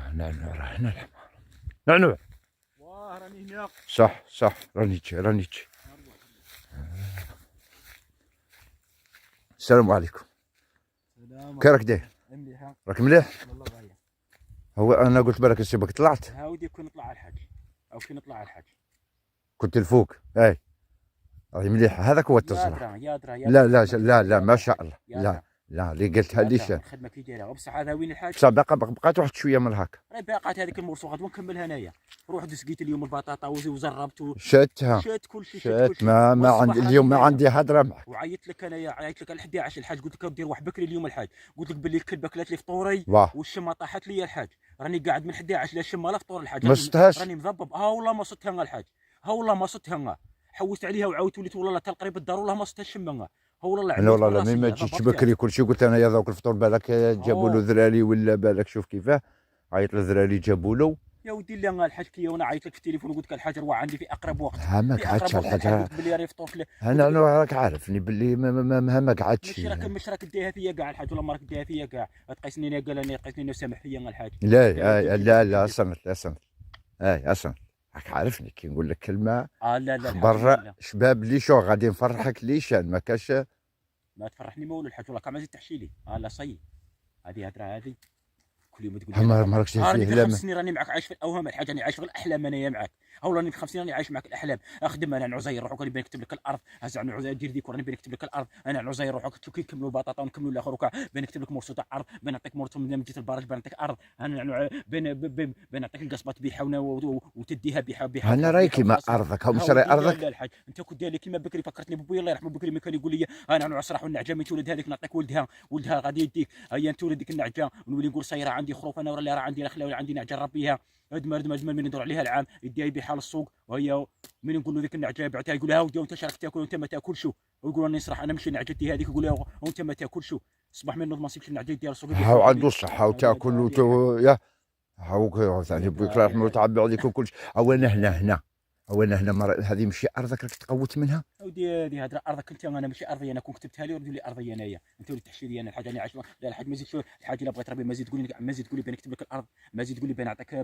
هنا الحمار. نعنوع. واه راني هنا. صح راني جي. السلام عليكم. كي راك داير؟ مليح. راك مليح؟ والله باهي. هو انا قلت بالك نسيبك طلعت. ها ودي كون نطلع على الحاج او كي نطلع على الحاج. كنت الفوق اي راهي مليحه. هذاك هو التصريح. يا درا لا ما شاء الله. لا اللي قلتها ليش الخدمه كي دايره وبصح هذا وين الحاج؟ بصح بقات واحد شويه من هكا. راهي باقات هذيك المرسوخه ونكملها انايا. روح سقيت اليوم البطاطا وزربت شاتها. شات كل شيء شات ما عندي اليوم ما عندي هضره معك. وعيطت لك انايا عيطت لك على 11 الحاج قلت لك دير واحد بكري اليوم الحاج قلت لك باللي الكلبه كلات لي فطوري والشمه طاحت لي الحاج راني قاعد من 11 لا الشمه لا فطور الحاج ما صدتهاش راني مضبب والله ما صدتها الحاج والله ما صدتها حوست عليها وعاودت وليت والله حتى القريب الدار والله ما صدتها الشمه والله انا والله لا ما جيتش بكري كل شيء قلت انا يا ذوك الفطور بالك جابوا له ذراري ولا بالك شوف كيفاه عيط للذراري جابوا له يا ودي اللي الحاج كي وانا عيط لك في التليفون وقلت لك الحاج روح عندي في اقرب وقت ما قعدتش الحاج قلت بلي راه يفطر انا راك عارفني باللي ما قعدتش مش راك ديها فيا كاع الحاج ولا ما راك ديها فيا كاع تقيسني انا قال انا تقيسني سامح فيا الحاج لا صمت اصلا راك عارفني كي نقول لك كلمه لا برا شباب لي شو غادي نفرحك ليشان ما كاش ما تفرحني ما والو الحاج والله كان ما زيد تحشي لي لا صي هذه هضره هذه كل يوم تقول لي ما راكش فيه لا 5 سنين راني معك عايش في الاوهام الحاج راني عايش في الاحلام انايا معك راني في 5 سنين راني عايش معك الاحلام اخدم انا عزير روحك راني نكتب لك الارض هز عن عزير دير ديكور راني نكتب لك الارض انا عزير روحك تشوف كي نكملوا البطاطا ونكملوا الاخر وكاع بنكتب لك مرسو تاع ارض بنعطيك مرسو من جيت البرج بنعطيك ارض انا بنعطيك القصبات بيحاونا وتديها بيحا انا راي كيما ارضك هم شري ارضك لا الحاج انت كنت داير كيما بكري فكرتني بابويا الله يرحمه بكري ما كان يقول لي انا عصرح والنعجه تولد هذيك نعطيك ولدها غادي يديك هيا تولد ديك النعجه ونولي نقول صايره عندي خروف انا ولا راه عندي نخله ولا عندي نعجه نربيها ادمر من ندور عليها العام يديها يبيعها للسوق وهي من نقول له ذيك النعجه بعتها يقول لها ودي وانت شارك تاكل وانت ما تاكلش ويقول راني نسرح انا مشي نعجتي هذيك يقول لها وانت ما تاكلش صباح من نوض ما نسيبش النعجه ديال السوق هاو عنده الصحه وتاكل يا هاو ثاني بوك الله يرحمه وتعبي عليك وكل شيء هنا هذه ماشي ارضك راك تقوت منها ودي هذه ارضك انت انا ماشي ارضي انا كون كتبتها لي ودي لي ارضي انايا انت اللي تحشي لي انا الحاجه انا عايش لا الحاج ما زيد الحاجه الا بغيت ربي ما زيد تقول لي بنكتب لك الارض ما زيد تقول لي بنعطيك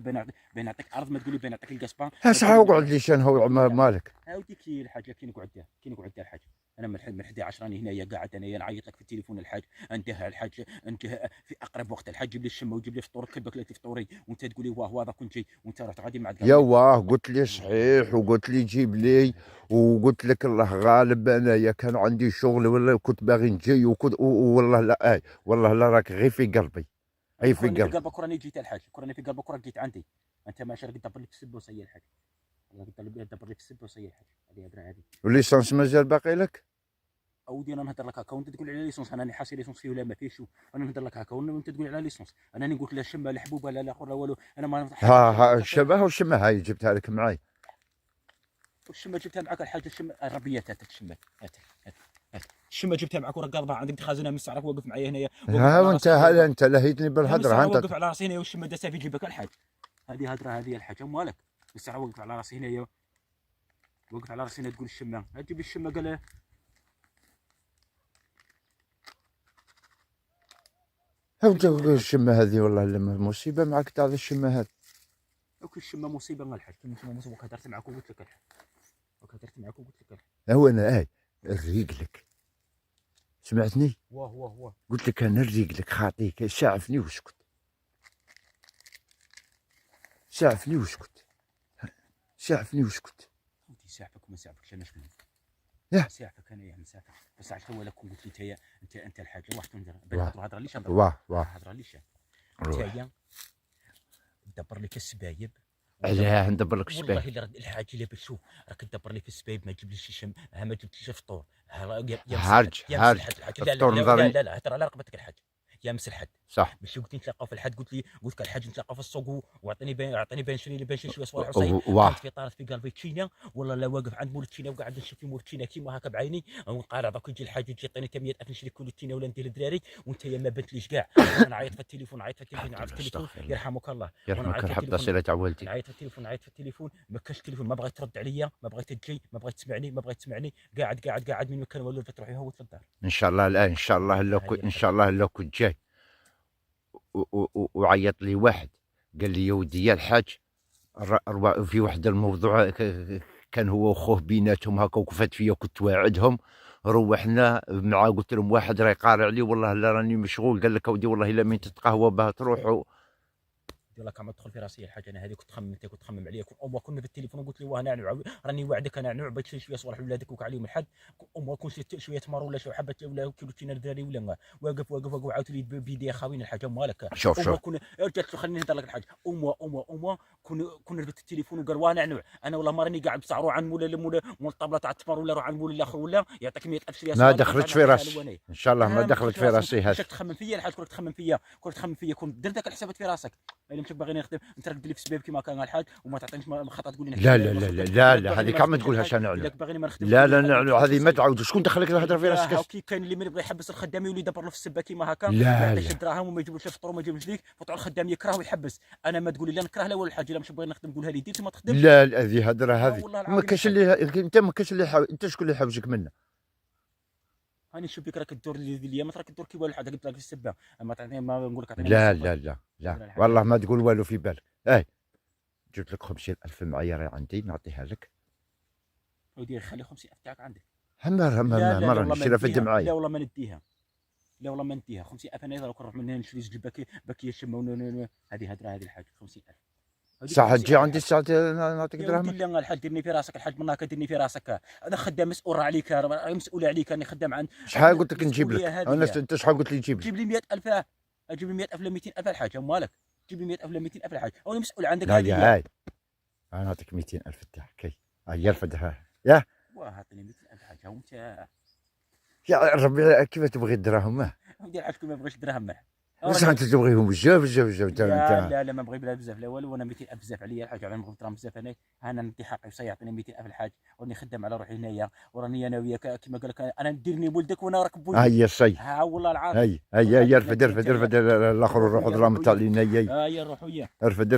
ارض ما تقول لي بنعطيك القصبان صح وقعد لي شان هو مالك ودي كي الحاجه كي نقعد الحاج انا من 11 راني هنايا قاعد انايا نعيط لك في التليفون الحاج انتهى الحاج انتهى في اقرب وقت الحاج جيب لي الشمه ويجيب لي فطور كلبك لي فطوري وانت تقول لي واه هذا كنت جاي وانت رحت غادي مع يا واه قلت لي صحيح وقلت لي جيب لي وقلت لك الله غالب انايا كان عندي شغل ولا كنت باغي نجي والله لا والله لا راك غير في قلبي غير في قلبك راني جيت الحاج راني في قلبك راك جيت عندي انت ما شارك دبر لي في السب وصي الحاج والله دبر لي في السب وصي الحاج هذه هضره هذه والليسانس مازال باقي لك اودي انا نهضر لك هكا وانت تقول على ليسونس انا حاسي ليسونس فيه ولا ما فيهش انا نهضر لك هكا وانت تقول على ليسونس انا قلت لا شمه لا حبوبه لا اخر لا والو انا ما ها الشبه والشمه هاي جبتها لك معاي والشمه جبتها معك الحاج الشمه الربيات هات الشمه هات الشمه جبتها معك ورا قلبها عندك خازنها من السعرك واقف معايا هنايا ها وانت هلا انت لهيتني بالهضره انت واقف على راسي هنا والشمه داسه في جيبك الحاج هذه هضره هذه الحاج مالك السعر واقف على راسي هنايا واقف على راسي هنا تقول الشمه تجيب الشمه قال الشمه هذه والله لما مصيبه معك تاع الشمه هذه وكل الشمه مصيبه مع الحاج كل الشمه مصيبه وكهدرت معك وقلت لك الحاج الحاج هو انا نريق لك سمعتني واه قلت لك انا نريق لك خاطيك شعفني واسكت شعفني واسكت ودي ساعفك وما ساعفكش انا شكون ساعفك انا يعني ساعفك بس عرفت هو لك قلت لي انت الحاج روح تنظر هضره ليش هضره ليش انت دبر لك السبايب علاه ندبر لك السبايب والله الحاج اللي بتشوف راك تدبر لي في السبايب ما تجيبليش شم ما جبتليش فطور هارج لا ترى على رقبتك الحاج يا مس الحد صح ماشي قلت لي نتلاقاو في الحد قلت لك الحاج نتلاقاو في السوق واعطيني بين شويه صوالح كانت في طارت في قلبي تشينا والله لا واقف عند مول تشينا وقاعد نشوف في مول تشينا كيما هكا بعيني ونقارع دوك يجي الحاج يجي يعطيني 100000 نشري كل تشينا ولا ندير للدراري وانت ما بنتليش كاع انا نعيط في التليفون يرحمك الله يرحمك الحب صله تاع والدي نعيط في التليفون ما كاش التليفون ما بغيت ترد عليا ما بغيت تجي ما بغيت تسمعني قاعد من مكان ولا تروح يهوت في الدار ان شاء الله الان ان شاء الله لو كنت جاي وعيط لي واحد قال لي يا ودي يا الحاج، في واحد الموضوع كان هو وخوه بيناتهم هكا، وكفات فيا كنت واعدهم. روحنا مع قلت لهم واحد راه يقارع لي، والله لا راني مشغول. قال لك اودي والله الا من تتقهوى باه تروحوا. يلا كان ما تدخل في راسي الحاجه انا هذه، كنت خممتها كنت خمم عليها. كنا في التليفون وقلت لي واه نعنوع راني وعدك انا نعنوع بغيت شويه صوالح ولادك وك عليهم الحد. كون شويه تمر ولا شي حبه ولا كيلوتين الدراري ولا واقف عاودت لي بيدي خاويين الحاجه مالك. شوف كنا رجعت خليني نهضر لك الحاج. كنا ربت التليفون وقال واه نعنوع انا والله ما راني قاعد بصح روح عن مولا الطابله تاع التمر ولا روح عن مولا الاخر ولا يعطيك 100,000 شريه ما دخلتش في راسي، ان شاء الله ما ما دخلت دخلتش في راسي كنت هذا. تخمم فيا الحاج، كنت تخمم فيا كنت درت داك الحسابات في راسك. الا مشيت باغي نخدم انت راك دير لي في سباب كيما كان الحاج وما تعطينيش خطا تقول لي لا لا لا لا لا لا، هذه كاع ما تقولهاش انا علو. الا باغيني ما نخدمش. لا لا لا، هذه ما تعاود. شكون دخلك الهضره في راسك؟ كي كاين اللي من يبغي يحبس الخدام يولي يدبر له في السبه كيما هكا، ما لا يعطيش لا الدراهم وما يجيبلوش الفطور وما يجيبلوش ليك، فتوع الخدام يكره ويحبس. انا ما تقول لي لا نكره لا ولا الحاجه. الا مش بغينا نخدم قولها لي دير ما تخدمش. لا لا، هذه هضره هذه. والله ما العظيم كاينش الحاج. اللي انت ما كاينش اللي انت شكون اللي حوجك منا؟ هاني نشوف بك راك تدور لي اليامات راك تدور كي والو حاجه قلت لك في السبه. اما تعطيني ما نقول لك عطيني لا مصروفات. لا لا لا، الحاجة. والله ما تقول والو في بالك. جبت لك 50,000 معايا راه عندي نعطيها لك. ودير خلي 50,000 تاعك عندك. ما راني شي رافد لا معايا. والله ما نديها. لا والله ما نديها 50,000. انا اذا نروح من هنا نشري زوج باكيه شمه هذه هدره هذه الحاجه 50,000. ساعة تجي عندي الساعة نعطيك يا ودي دراهم. لا الحاج ديرني في راسك الحاج من هكا ديرني في راسك. انا خدام مسؤول عليك راه مسؤول عليك راني خدام عن شحال قلت لك نجيب لك؟ مسؤولية انت شحال قلت لي تجيب لي؟ جيب لي 100,000. اجيب لي 100,000 ولا 200,000 الحاج مالك. جيب لي 100,000 ولا 200,000 الحاج انا مسؤول عندك لا هذه يا هي. هاي، انا نعطيك 200,000 تاعك. هيا رفدها يا واه عطيني 200,000 الحاج ها انت. يا ربي كيف تبغي الدراهم؟ ودي الحاج كي ما بغيش دراهم بصح انت تبغيهم بزاف بزاف بزاف انت. لا ما بغي بلا بزاف لا والو. وانا 200,000 بزاف عليا الحاج. انا نبغي دراهم بزاف انا ندي حقي وصا يعطيني 200,000 الحاج وراني خدام على روحي هنايا وراني انا وياك كيما قال لك انا نديرني ولدك وانا راك بولدك. هيا الصي. ها والله العظيم. هيا رفد الاخر نروحوا ظلام تاع لينا. يا روح وياه. رفد